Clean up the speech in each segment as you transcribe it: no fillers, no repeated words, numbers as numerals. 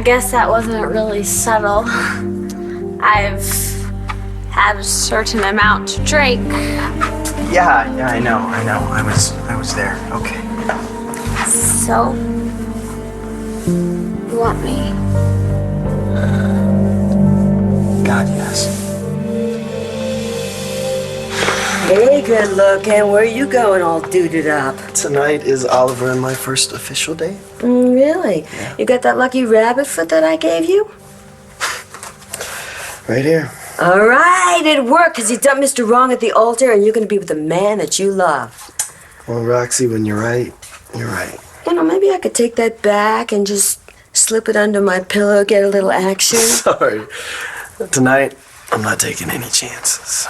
I guess that wasn't really subtle. I've had a certain amount to drink. Yeah, I know. I was there. Okay. So, you want me? God, yes. Hey, good looking. Where are you going all duded up? Tonight is Oliver and my first official date. Really? Yeah. You got that lucky rabbit foot that I gave you? Right here. All right, it worked, because you dumped Mr. Wrong at the altar, and you're going to be with the man that you love. Well, Roxy, when you're right, you're right. You know, maybe I could take that back and just slip it under my pillow, get a little action. Sorry. Tonight, I'm not taking any chances.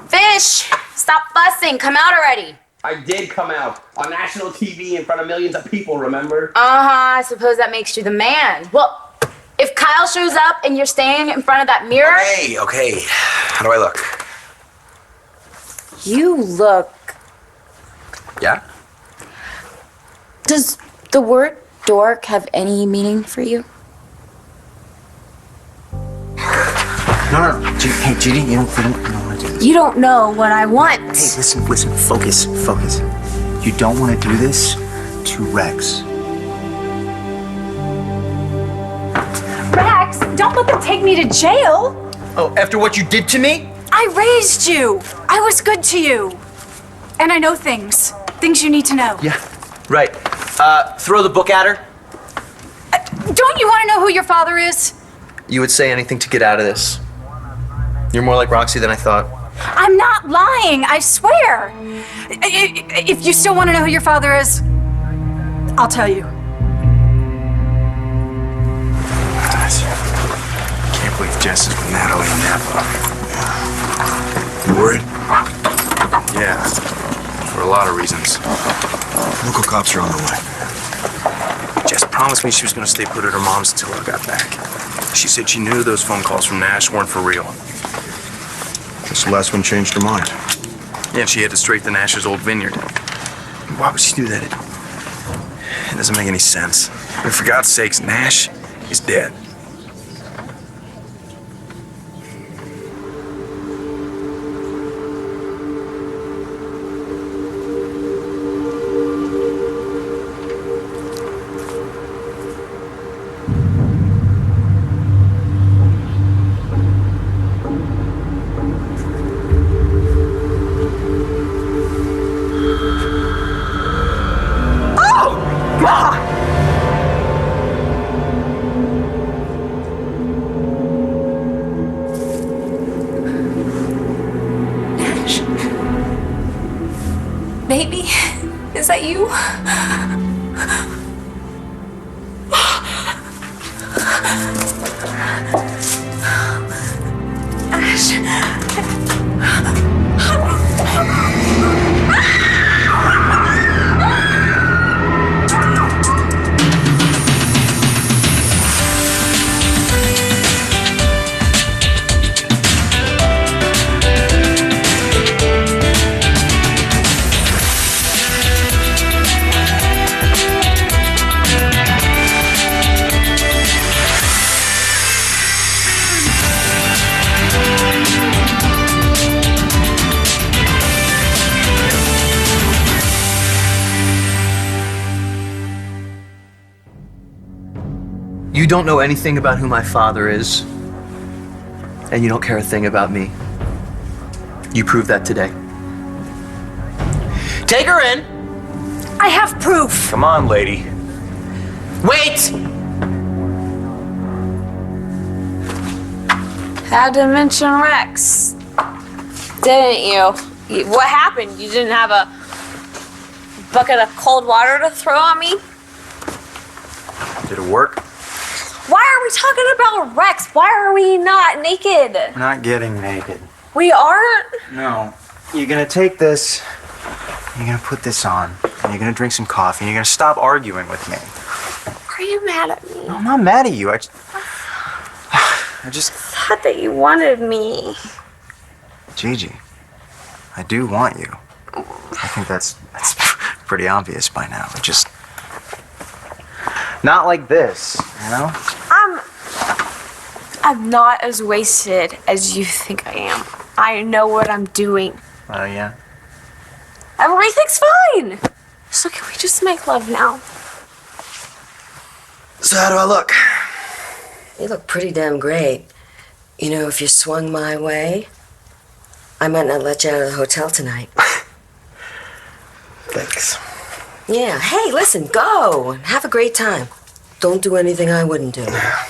Fish! Stop fussing. Come out already. I did come out on national TV in front of millions of people, remember? I suppose that makes you the man. Well, if Kyle shows up and you're standing in front of that mirror... Okay. How do I look? You look... Yeah? Does the word dork have any meaning for you? No. Hey, Judy, you don't want to do this. You don't know what I want. Hey, listen, focus. You don't want to do this to Rex. Rex, don't let them take me to jail. Oh, after what you did to me? I raised you. I was good to you. And I know things you need to know. Yeah, right. Throw the book at her. Don't you want to know who your father is? You would say anything to get out of this. You're more like Roxy than I thought. I'm not lying, I swear. If you still want to know who your father is, I'll tell you. Can't believe Jess is with Natalie and Napa. You worried? Yeah, for a lot of reasons. Local cops are on the way. Jess promised me she was going to stay put at her mom's until I got back. She said she knew those phone calls from Nash weren't for real. This last one changed her mind. Yeah, she had to straighten Nash's old vineyard. Why would she do that? It doesn't make any sense. I mean, for God's sakes, Nash is dead. Baby, is that you? You don't know anything about who my father is, and you don't care a thing about me. You proved that today. Take her in. I have proof. Come on, lady. Wait! Had to mention Rex, didn't you? What happened? You didn't have a bucket of cold water to throw on me? Did it work? Why are we talking about Rex? Why are we not naked? We're not getting naked. We aren't? No. You're gonna take this, you're gonna put this on, and you're gonna drink some coffee, and you're gonna stop arguing with me. Are you mad at me? No, I'm not mad at you. I just... Thought that you wanted me. Gigi, I do want you. I think that's pretty obvious by now. Not like this, you know? I'm not as wasted as you think I am. I know what I'm doing. Oh, yeah? Everything's fine. So can we just make love now? So how do I look? You look pretty damn great. You know, if you swung my way, I might not let you out of the hotel tonight. Thanks. Yeah, hey, listen, go and have a great time. Don't do anything I wouldn't do.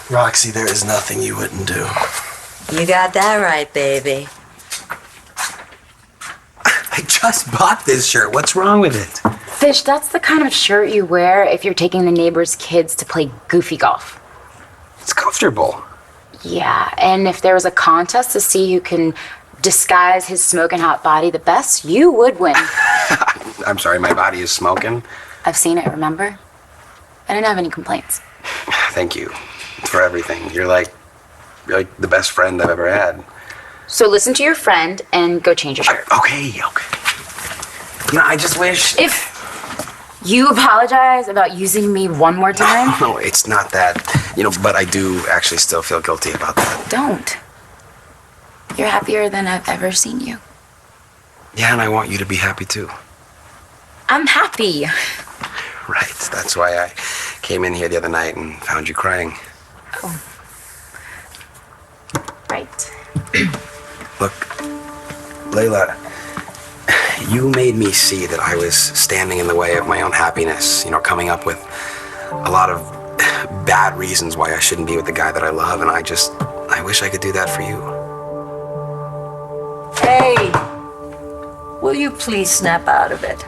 Roxy, there is nothing you wouldn't do. You got that right, baby. I just bought this shirt. What's wrong with it? Fish, that's the kind of shirt you wear if you're taking the neighbor's kids to play goofy golf. It's comfortable. Yeah, and if there was a contest to see who can disguise his smoking hot body the best, you would win. I'm sorry, my body is smoking. I've seen it, remember? I didn't have any complaints. Thank you for everything. You're like the best friend I've ever had. So listen to your friend and go change your shirt. Okay. You know, I just wish... If you apologize about using me one more time... No, it's not that. You know, but I do actually still feel guilty about that. Don't. You're happier than I've ever seen you. Yeah, and I want you to be happy too. I'm happy. Right. That's why I came in here the other night and found you crying. Oh. Right. Look, Layla, you made me see that I was standing in the way of my own happiness, you know, coming up with a lot of bad reasons why I shouldn't be with the guy that I love, and I wish I could do that for you. Hey, will you please snap out of it?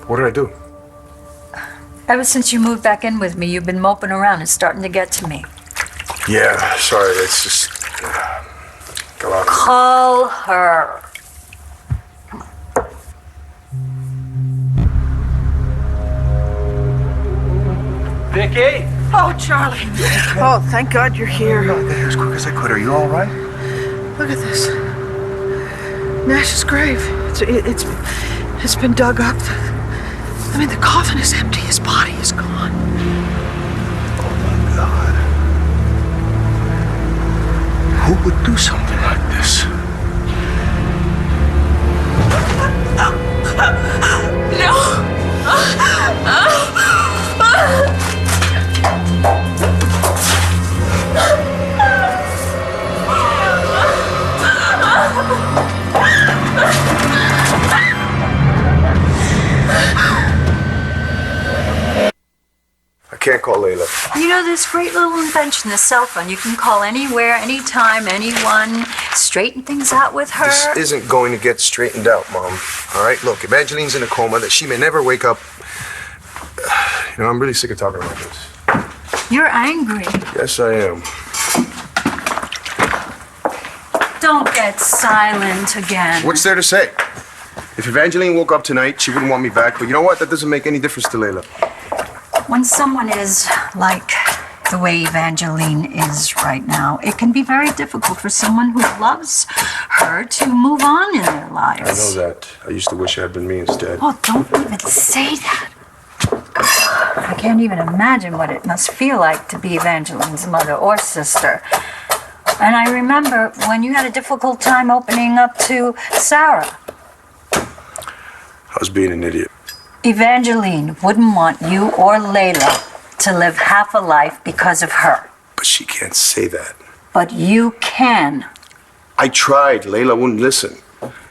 What did I do? Ever since you moved back in with me, you've been moping around and starting to get to me. Yeah, sorry, it's just... Go out. Call her. Vicky? Oh, Charlie. Oh, thank God you're here. As quick as I could. Are you all right? Look at this. Nash's grave. It's been dug up. I mean, the coffin is empty. His body is gone. Oh, my God. Who would do something like this? I can't call Layla. You know, this great little invention, the cell phone. You can call anywhere, anytime, anyone, straighten things out with her. This isn't going to get straightened out, Mom. All right, look, Evangeline's in a coma that she may never wake up. You know, I'm really sick of talking about this. You're angry. Yes, I am. Don't get silent again. What's there to say? If Evangeline woke up tonight, she wouldn't want me back, but you know what? That doesn't make any difference to Layla. When someone is like the way Evangeline is right now, it can be very difficult for someone who loves her to move on in their lives. I know that. I used to wish it had been me instead. Oh, don't even say that. I can't even imagine what it must feel like to be Evangeline's mother or sister. And I remember when you had a difficult time opening up to Sarah. I was being an idiot. Evangeline wouldn't want you or Layla to live half a life because of her. But she can't say that. But you can. I tried. Layla wouldn't listen.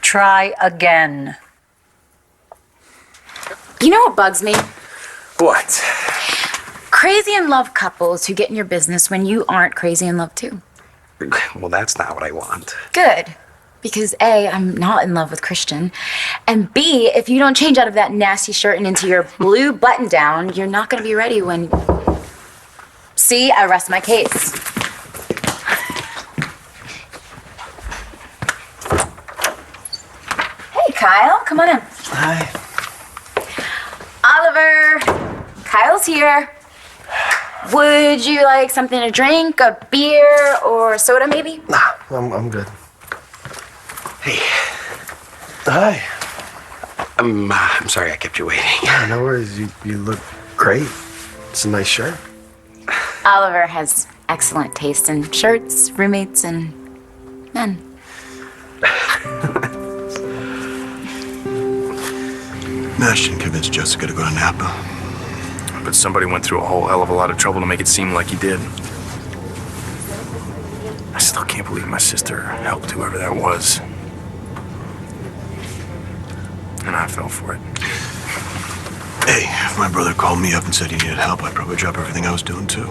Try again. You know what bugs me? What? Crazy in love couples who get in your business when you aren't crazy in love too. Well, that's not what I want. Good. Because A, I'm not in love with Christian. And B, if you don't change out of that nasty shirt and into your blue button down, you're not going to be ready when... See, I rest my case. Hey, Kyle, come on in. Hi. Oliver, Kyle's here. Would you like something to drink, a beer, or soda maybe? Nah, I'm good. Hey. Hi. I'm sorry I kept you waiting. Yeah, no worries. You look great. It's a nice shirt. Oliver has excellent taste in shirts, roommates, and men. Nash didn't convince Jessica to go to Napa. But somebody went through a whole hell of a lot of trouble to make it seem like he did. I still can't believe my sister helped whoever that was. And I fell for it. Hey, if my brother called me up and said he needed help, I'd probably drop everything I was doing too.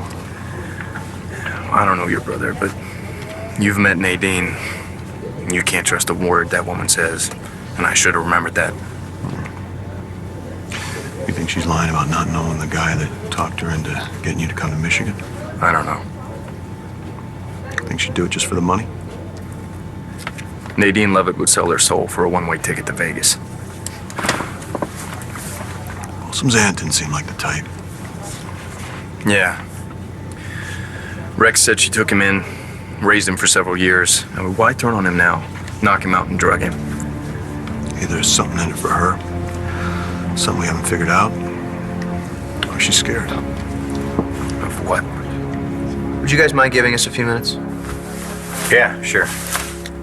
I don't know your brother, but you've met Nadine. You can't trust a word that woman says. And I should have remembered that. You think she's lying about not knowing the guy that talked her into getting you to come to Michigan? I don't know. Think she'd do it just for the money? Nadine Levitt would sell her soul for a one-way ticket to Vegas. Some Zan didn't seem like the type. Yeah. Rex said she took him in, raised him for several years. I mean, why turn on him now? Knock him out and drug him. Either there's something in it for her, something we haven't figured out, or she's scared. Of what? Would you guys mind giving us a few minutes? Yeah, sure.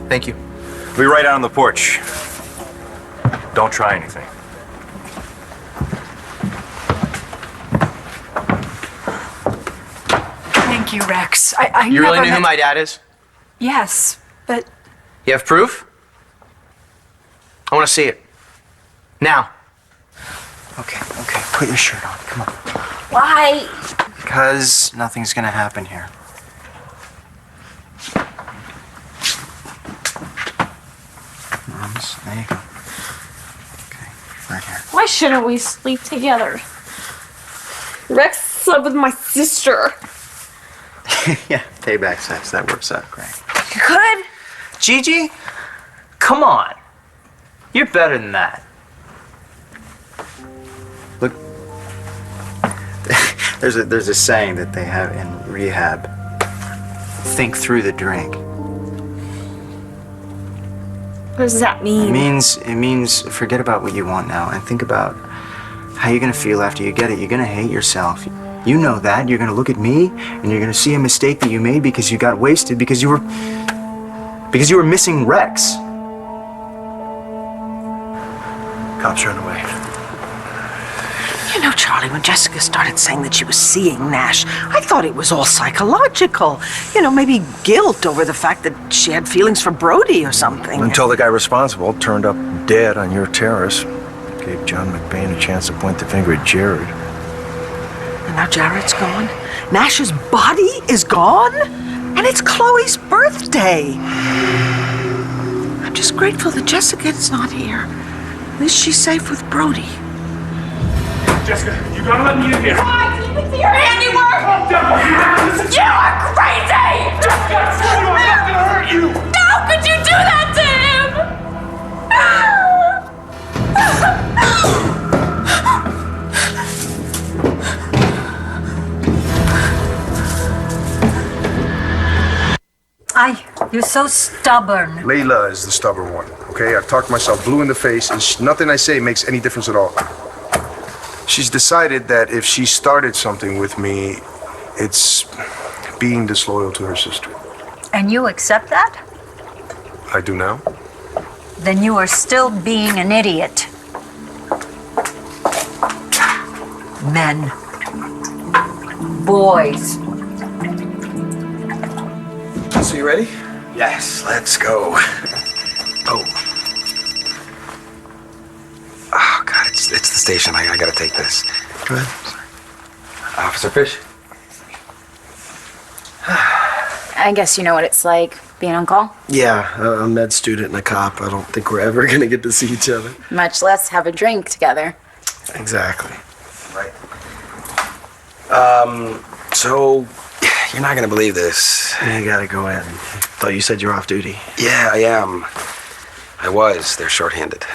Thank you. We'll be right out on the porch. Don't try anything. Thank you, Rex. I You really never knew who met- my dad is? Yes, but You have proof? I want to see it. Now. Okay, put your shirt on. Come on. Why? Because nothing's gonna happen here. Arms, there you go. Okay, right here. Why shouldn't we sleep together? Rex slept with my sister. Yeah, payback sex. That works out great. You could? Gigi, come on. You're better than that. Look, there's a saying that they have in rehab. Think through the drink. What does that mean? It means forget about what you want now and think about how you're gonna feel after you get it. You're gonna hate yourself. You know that. You're gonna look at me and you're gonna see a mistake that you made because you got wasted because you were missing Rex. Cops run away. You know, Charlie, when Jessica started saying that she was seeing Nash, I thought it was all psychological. You know, maybe guilt over the fact that she had feelings for Brody or something. Until the guy responsible turned up dead on your terrace. Gave John McBain a chance to point the finger at Jared. And now Jared's gone. Nash's body is gone. And it's Chloe's birthday. I'm just grateful that Jessica's not here. At least she's safe with Brody. Jessica, you gotta let me in here. Why? Keep it to your handiwork! Calm down. You have to listen to You are crazy! Jessica, I swear to you, I'm not gonna hurt you. How could you do that to him? You're so stubborn. Layla is the stubborn one, okay? I've talked myself blue in the face, and nothing I say makes any difference at all. She's decided that if she started something with me, it's being disloyal to her sister. And you accept that? I do now. Then you are still being an idiot. Men. Boys. So you ready? Yes, let's go. Oh. Oh, God, it's the station. I gotta take this. Go ahead. Sorry. Officer Fish? I guess you know what it's like being on call. Yeah, a med student and a cop. I don't think we're ever gonna get to see each other. Much less have a drink together. Exactly. Right. So, you're not gonna believe this. You gotta go in. Thought you said you were off duty. Yeah, I am. I was. They're shorthanded.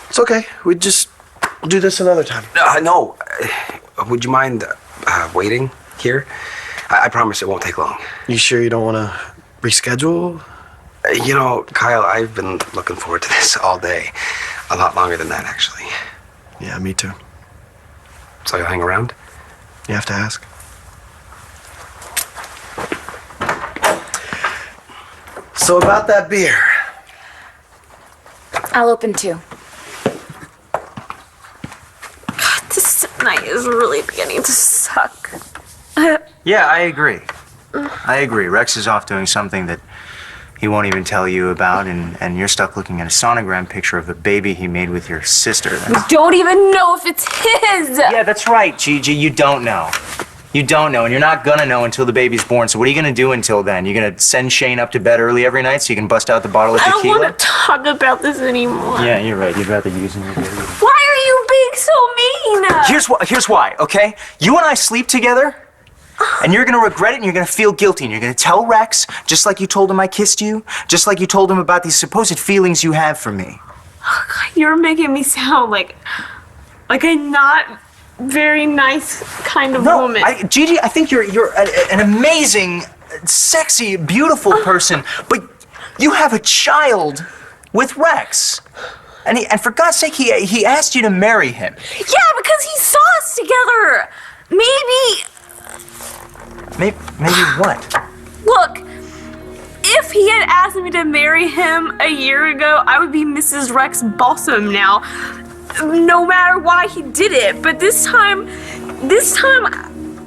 It's okay. We'll do this another time. No. Would you mind waiting here? I promise it won't take long. You sure you don't want to reschedule? You know, Kyle, I've been looking forward to this all day. A lot longer than that, actually. Yeah, me too. So you'll hang around? You have to ask. So about that beer. I'll open too. God, this night is really beginning to suck. Yeah, I agree. I agree. Rex is off doing something that he won't even tell you about, and you're stuck looking at a sonogram picture of the baby he made with your sister. We don't even know if it's his! Yeah, that's right, Gigi. You don't know. You don't know, and you're not gonna know until the baby's born. So what are you gonna do until then? You're gonna send Shane up to bed early every night so you can bust out the bottle of tequila? I don't want to talk about this anymore. Yeah, you're right. You'd rather use him. Why are you being so mean? Here's why, okay? You and I sleep together, and you're gonna regret it, and you're gonna feel guilty, and you're gonna tell Rex, just like you told him I kissed you, just like you told him about these supposed feelings you have for me. Oh, God, you're making me sound like a not very nice kind of woman. Gigi, I think you're an amazing, sexy, beautiful person, but you have a child with Rex. And for God's sake, he asked you to marry him. Yeah, because he saw us together. Maybe what? Look, if he had asked me to marry him a year ago, I would be Mrs. Rex Balsam now. No matter why he did it. But this time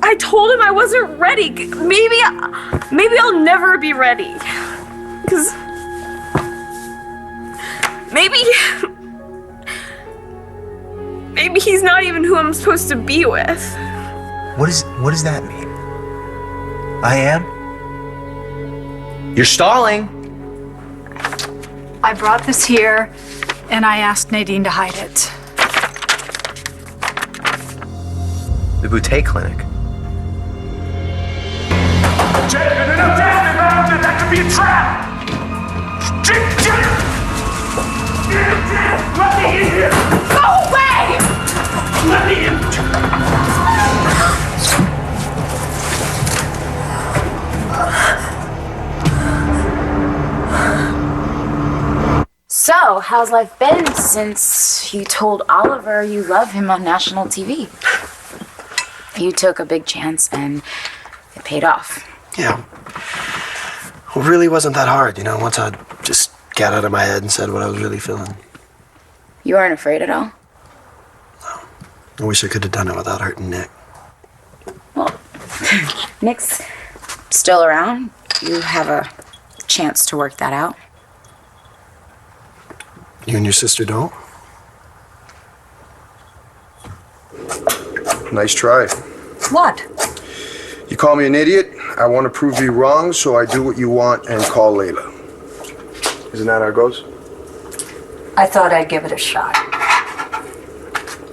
I told him I wasn't ready. Maybe I'll never be ready. Because maybe he's not even who I'm supposed to be with. What does that mean? I am? You're stalling. I brought this here, and I asked Nadine to hide it. The Boutte Clinic. That could be a trap! Let me in here! Go away! Let me in! So, how's life been since you told Oliver you love him on national TV? You took a big chance and it paid off. Yeah. It really wasn't that hard, once I just got out of my head and said what I was really feeling. You weren't afraid at all? I wish I could have done it without hurting Nick. Well, Nick's still around. You have a chance to work that out. You and your sister don't? Nice try. What? You call me an idiot, I want to prove you wrong, so I do what you want and call Layla. Isn't that how it goes? I thought I'd give it a shot.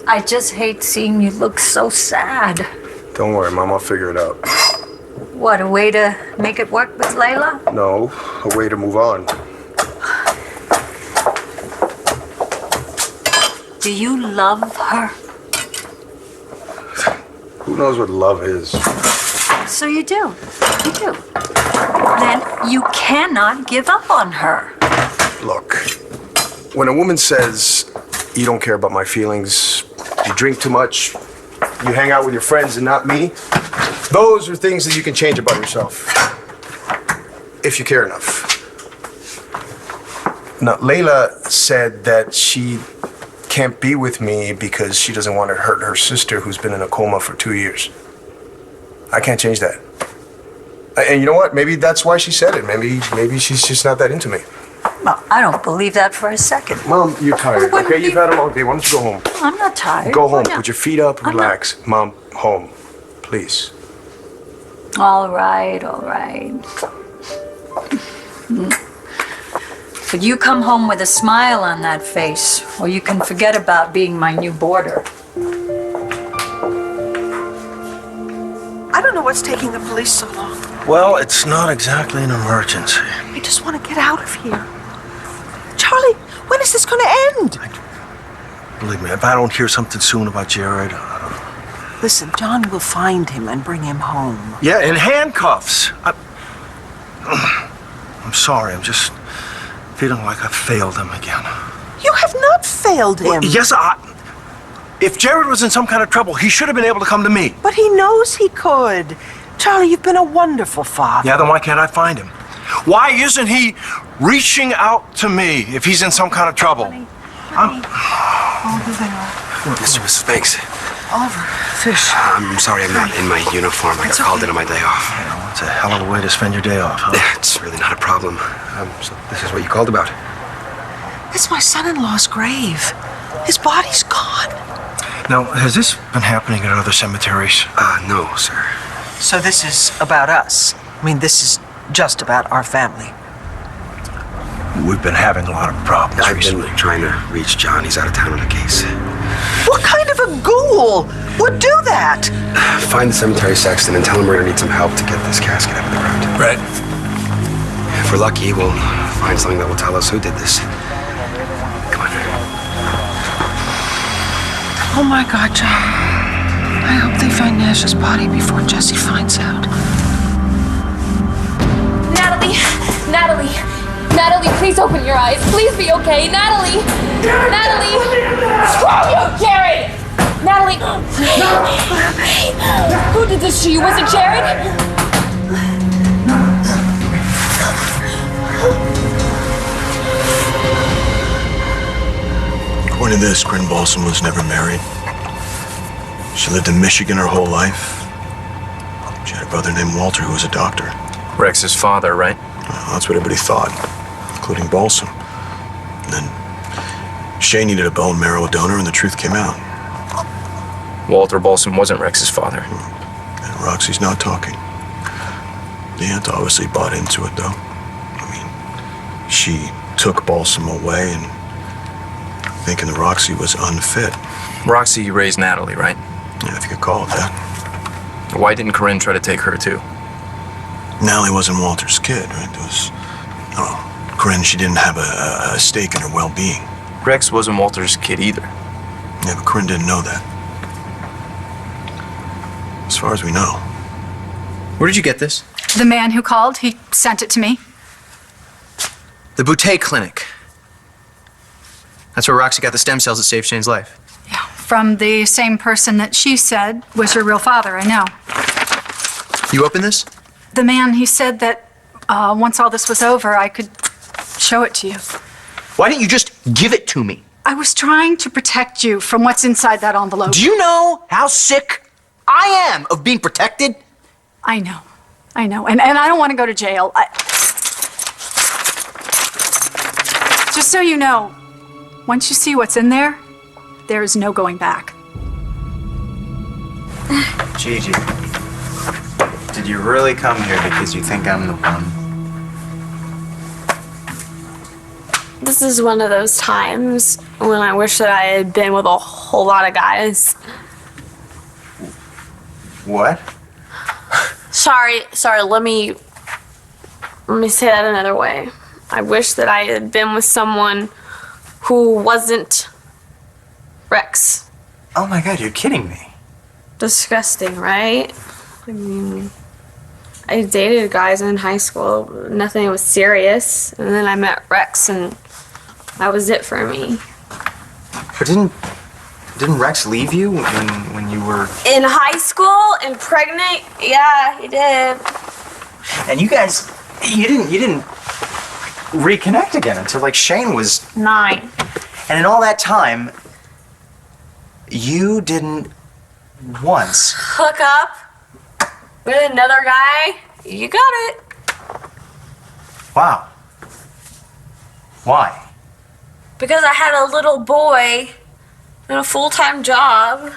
I just hate seeing you look so sad. Don't worry, Mom, I'll figure it out. What, a way to make it work with Layla? No, a way to move on. Do you love her? Who knows what love is? So you do. You do. Then you cannot give up on her. Look, when a woman says, you don't care about my feelings, you drink too much, you hang out with your friends and not me, those are things that you can change about yourself. If you care enough. Now, Layla said that she can't be with me because she doesn't want to hurt her sister who's been in a coma for 2 years. I can't change that. And you know what? Maybe that's why she said it. Maybe she's just not that into me. Well, I don't believe that for a second. Mom, you're tired, okay? You've had a long day. Why don't you go home? I'm not tired. Go home. Yeah. Put your feet up. Relax. Mom, home. Please. All right, all right. But you come home with a smile on that face, or you can forget about being my new boarder. I don't know what's taking the police so long. Well, it's not exactly an emergency. I just want to get out of here. Charlie, when is this going to end? Believe me, if I don't hear something soon about Jared... Listen, John will find him and bring him home. Yeah, in handcuffs. I'm sorry, I'm just feeling like I failed him again. You have not failed him. Well, yes, If Jared was in some kind of trouble, he should have been able to come to me. But he knows he could. Charlie, you've been a wonderful father. Yeah, then why can't I find him? Why isn't he reaching out to me if he's in some kind of trouble? Oh, here they are. Mr. and Mrs. Banks. Oliver, Fish. I'm sorry I'm not in my uniform. I got called in on my day off. It's a hell of a way to spend your day off, huh? Yeah, it's really not a problem. So this is what you called about. It's my son-in-law's grave. His body's gone. Now, has this been happening at other cemeteries? No, sir. So this is about us. I mean, this is just about our family. We've been having a lot of problems recently. I've been trying to reach John. He's out of town on a case. What kind of a ghoul would do that? Find the cemetery sexton and tell him we're gonna need some help to get this casket out of the ground. Right. If we're lucky, we'll find something that will tell us who did this. Come on. Oh my God, John. I hope they find Nash's body before Jesse finds out. Natalie, please open your eyes. Please be okay. Natalie! Screw you, Jared! Natalie! Who did this to you? Was it Jared? According to this, Corinne Balsam was never married. She lived in Michigan her whole life. She had a brother named Walter who was a doctor. Rex's father, right? Well, that's what everybody thought, including Balsam. And then Shay needed a bone marrow donor, and the truth came out. Walter Balsam wasn't Rex's father. And Roxy's not talking. The aunt obviously bought into it, though. I mean, she took Balsam away and thinking that Roxy was unfit. Roxy raised Natalie, right? Yeah, if you could call it that. Why didn't Corinne try to take her, too? Natalie wasn't Walter's kid, right? It was... Oh, Corinne, she didn't have a stake in her well-being. Rex wasn't Walter's kid either. Yeah, but Corinne didn't know that. As far as we know. Where did you get this? The man who called, he sent it to me. The Boutte Clinic. That's where Roxy got the stem cells that saved Shane's life. Yeah, from the same person that she said was her real father, I know. You opened this? The man, he said that once all this was over, I could show it to you. Why didn't you just give it to me? I was trying to protect you from what's inside that envelope. Do you know how sick I am of being protected? I know. And I don't want to go to jail. Just so you know, once you see what's in there, there is no going back. Gigi, did you really come here because you think I'm the one? This is one of those times when I wish that I had been with a whole lot of guys. What? Sorry, let me say that another way. I wish that I had been with someone who wasn't Rex. Oh my God, you're kidding me. Disgusting, right? I mean, I dated guys in high school, nothing was serious, and then I met Rex and that was it for me. But didn't Rex leave you when you were... In high school and pregnant? Yeah, he did. And you guys, you didn't reconnect again until like Shane was 9. And in all that time, you didn't once Hook up with another guy? You got it. Wow. Why? Because I had a little boy and a full-time job.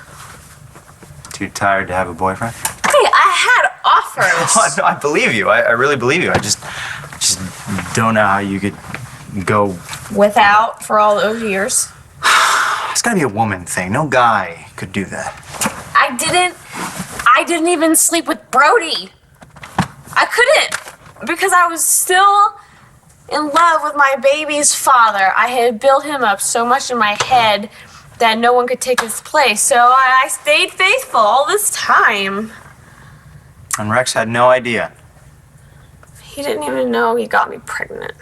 Too tired to have a boyfriend? Hey, I had offers. I believe you. I really believe you. I just don't know how you could go Without for all those years. It's gotta be a woman thing. No guy could do that. I didn't even sleep with Brody. I couldn't because I was still in love with my baby's father. I had built him up so much in my head that no one could take his place. So I stayed faithful all this time. And Rex had no idea. He didn't even know he got me pregnant.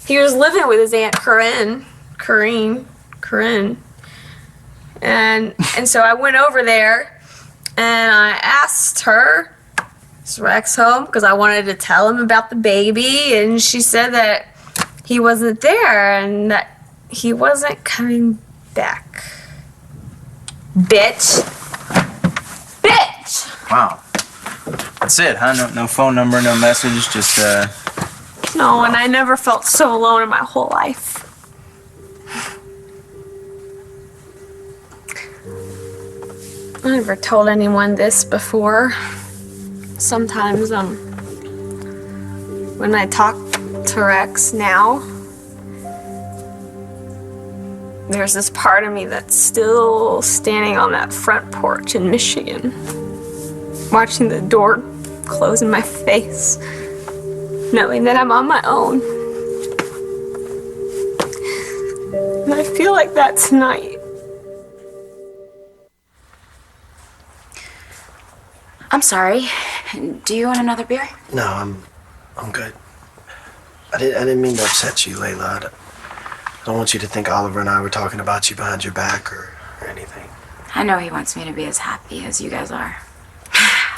He was living with his Aunt Corinne. And so I went over there and I asked her, is Rex home? Because I wanted to tell him about the baby. And she said that he wasn't there and that he wasn't coming back. Bitch. Bitch! Wow. That's it, huh? No phone number, no message, just, No, and I never felt so alone in my whole life. I never told anyone this before. Sometimes, when I talk to Rex now, there's this part of me that's still standing on that front porch in Michigan, watching the door close in my face, knowing that I'm on my own. And I feel like that tonight. I'm sorry. Do you want another beer? No, I'm good. I didn't mean to upset you, Layla. I don't want you to think Oliver and I were talking about you behind your back or anything. I know he wants me to be as happy as you guys are.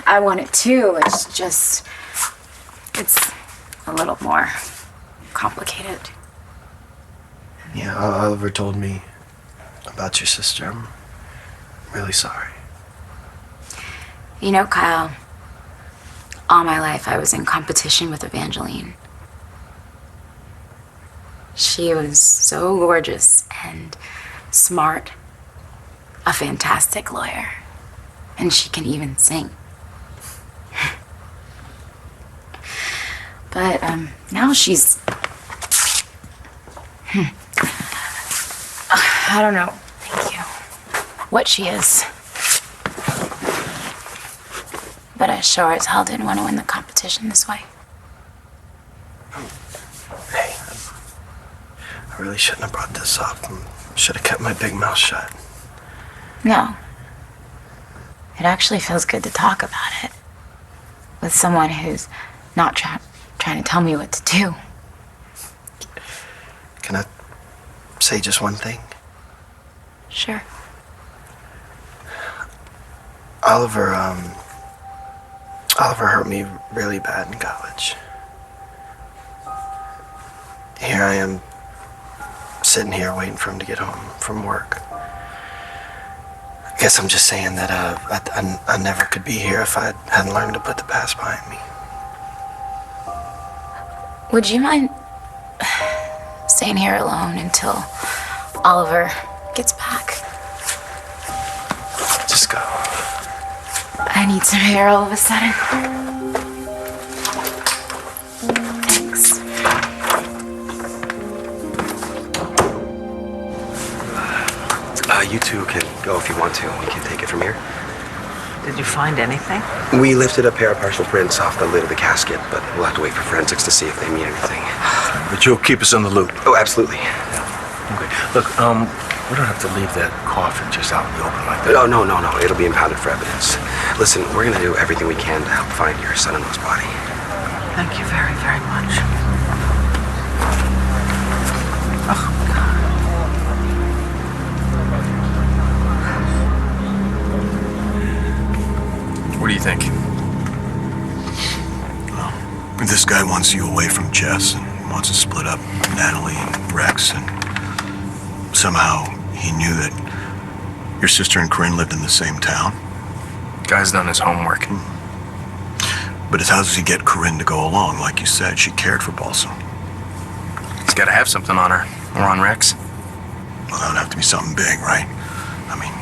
I want it too. It's a little more complicated. Yeah, Oliver told me about your sister. I'm really sorry. You know, Kyle, all my life I was in competition with Evangeline. She was so gorgeous and smart, a fantastic lawyer, and she can even sing. But now she's... I don't know, thank you, what she is. But I sure as hell didn't want to win the competition this way. Hey, I really shouldn't have brought this up. Should have kept my big mouth shut. No. It actually feels good to talk about it with someone who's not trying to tell me what to do. Can I say just one thing? Sure. Oliver hurt me really bad in college. Here I am, sitting here waiting for him to get home from work. I guess I'm just saying that I never could be here if I hadn't learned to put the past behind me. Would you mind staying here alone until Oliver gets back? Just go. I need some air all of a sudden. Thanks. You two can go if you want to. We can take it from here. Did you find anything? We lifted a pair of partial prints off the lid of the casket, but we'll have to wait for forensics to see if they mean anything. But you'll keep us in the loop. Oh, absolutely. Okay. Look, we don't have to leave that coffin just out in the open like that. Oh, no. It'll be impounded for evidence. Listen, we're gonna do everything we can to help find your son-in-law's body. Thank you very, very much. Oh, What do you think? Well, this guy wants you away from Jess and wants to split up Natalie and Rex, and somehow he knew that your sister and Corinne lived in the same town. Guy's done his homework. But how does he get Corinne to go along? Like you said, she cared for Balsam. He's got to have something on her. Or on Rex. Well, that would have to be something big, right? I mean,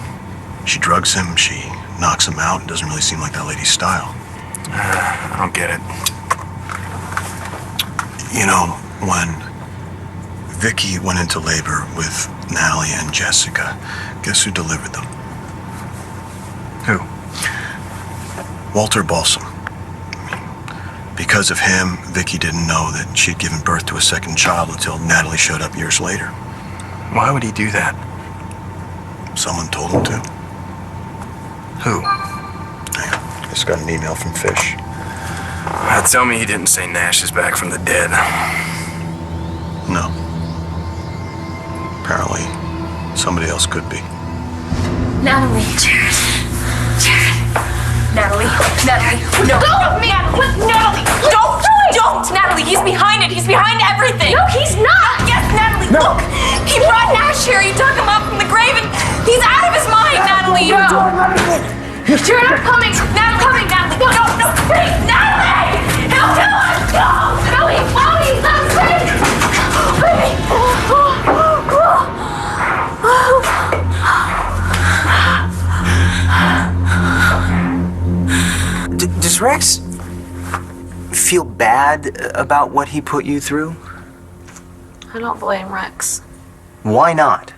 she drugs him, she knocks him out. It doesn't really seem like that lady's style. I don't get it. You know, when Vicky went into labor with Natalie and Jessica, guess who delivered them? Who? Walter Balsam. Because of him, Vicky didn't know that she'd given birth to a second child until Natalie showed up years later. Why would he do that? Someone told him to. Who? I just got an email from Fish. Tell me he didn't say Nash is back from the dead. No. Apparently, somebody else could be. Natalie. Jared. Natalie. No. Natalie. Don't. Natalie, he's behind it. He's behind everything. No, he's not. Yes, Natalie. No. Look. He brought Nash here. He dug him up from the grave and he's out of his mind, Natalie. Jared, I'm coming. Natalie. No. Wait, Natalie. He'll kill us. No. Mommy, I'm safe. Does Rex feel bad about what he put you through? I don't blame Rex. Why not?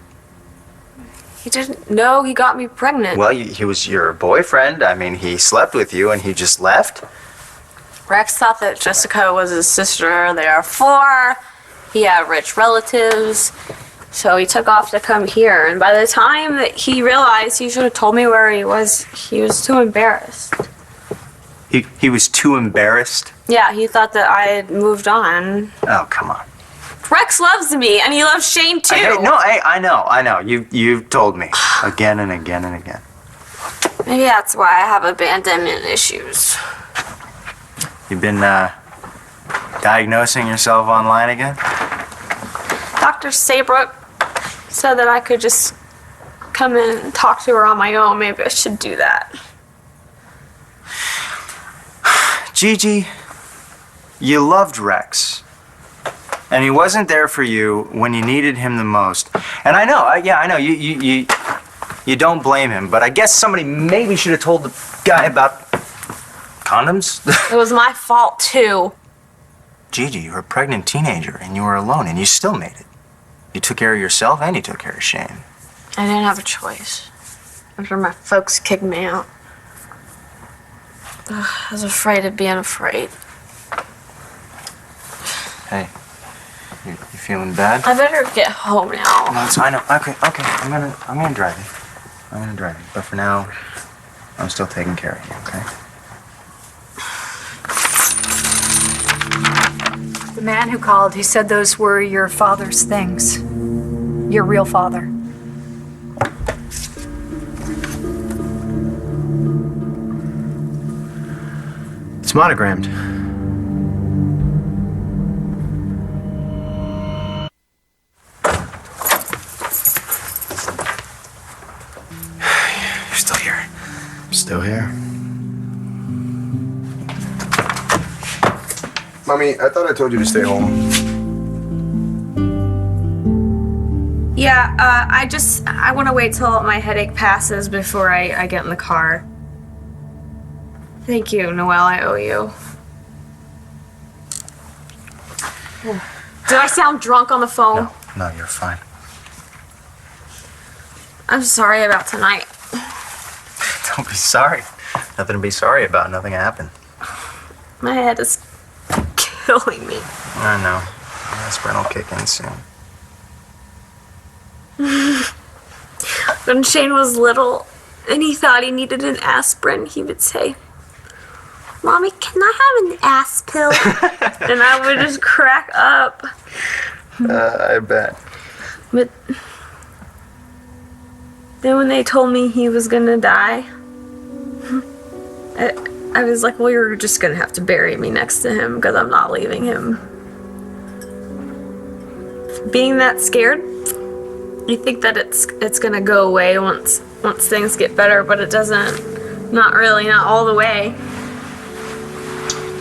He didn't know he got me pregnant. Well, he was your boyfriend. I mean, he slept with you and he just left. Rex thought that Jessica was his sister. Therefore, he had rich relatives. So he took off to come here. And by the time that he realized he should have told me where he was too embarrassed. He was too embarrassed? Yeah, he thought that I had moved on. Oh, come on. Rex loves me, and he loves Shane too. I know. You've told me again and again and again. Maybe that's why I have abandonment issues. You've been diagnosing yourself online again? Dr. Saybrook said that I could just come in and talk to her on my own. Maybe I should do that. Gigi, you loved Rex. And he wasn't there for you when you needed him the most. And I know, I know, you don't blame him, but I guess somebody maybe should have told the guy about condoms. It was my fault, too. Gigi, you were a pregnant teenager and you were alone and you still made it. You took care of yourself and you took care of Shane. I didn't have a choice. After my folks kicked me out. I was afraid of being afraid. Hey, you feeling bad? I better get home now. No, I know. Okay. I'm gonna drive you. But for now, I'm still taking care of you. Okay? The man who called, he said those were your father's things. Your real father. It's monogrammed. You're still here. Still here. Mommy, I thought I told you to stay home. Yeah, I want to wait till my headache passes before I get in the car. Thank you, Noelle, I owe you. Did I sound drunk on the phone? No, you're fine. I'm sorry about tonight. Don't be sorry. Nothing to be sorry about. Nothing happened. My head is killing me. I know. Aspirin will kick in soon. When Shane was little and he thought he needed an aspirin, he would say, "Mommy, can I have an ass pill?" And I would just crack up. I bet. But then when they told me he was gonna die, I was like, well, you're just gonna have to bury me next to him because I'm not leaving him. Being that scared, you think that it's gonna go away once things get better, but it doesn't. Not really, not all the way.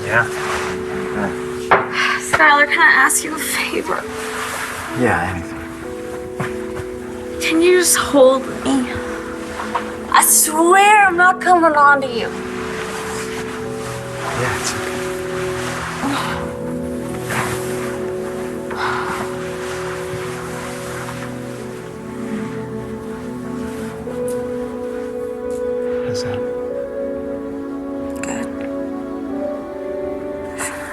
Yeah. Skylar, can I ask you a favor? Yeah, anything. Can you just hold me? I swear I'm not coming on to you. Yeah, it's okay. How's that? Good.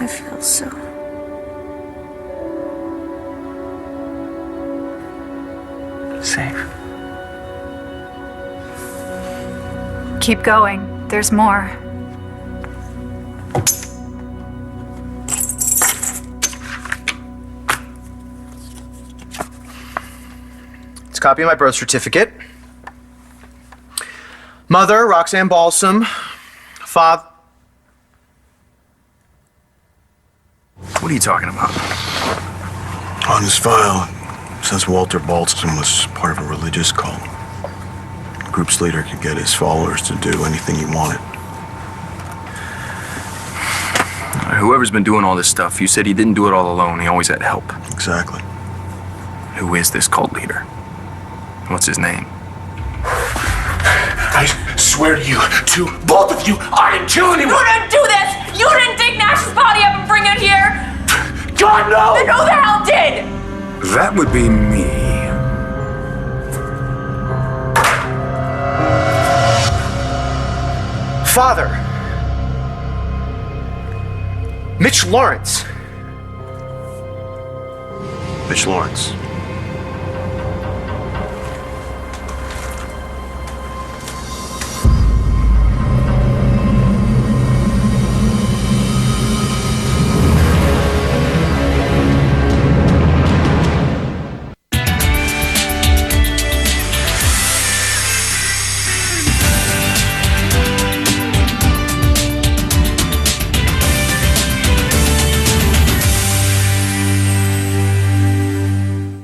I feel so. Safe. Keep going. There's more. It's a copy of my birth certificate. Mother, Roxanne Balsam. Father. What are you talking about? On his file, it says Walter Balsam was part of a religious cult. The group's leader could get his followers to do anything he wanted. Whoever's been doing all this stuff, you said he didn't do it all alone. He always had help. Exactly. Who is this cult leader? What's his name? I swear to you, to both of you, I didn't kill anyone! You didn't do this! You didn't dig Nash's body up and bring it here! God, no! Then who the hell did? That would be me. Father. Mitch Lawrence. Mitch Lawrence.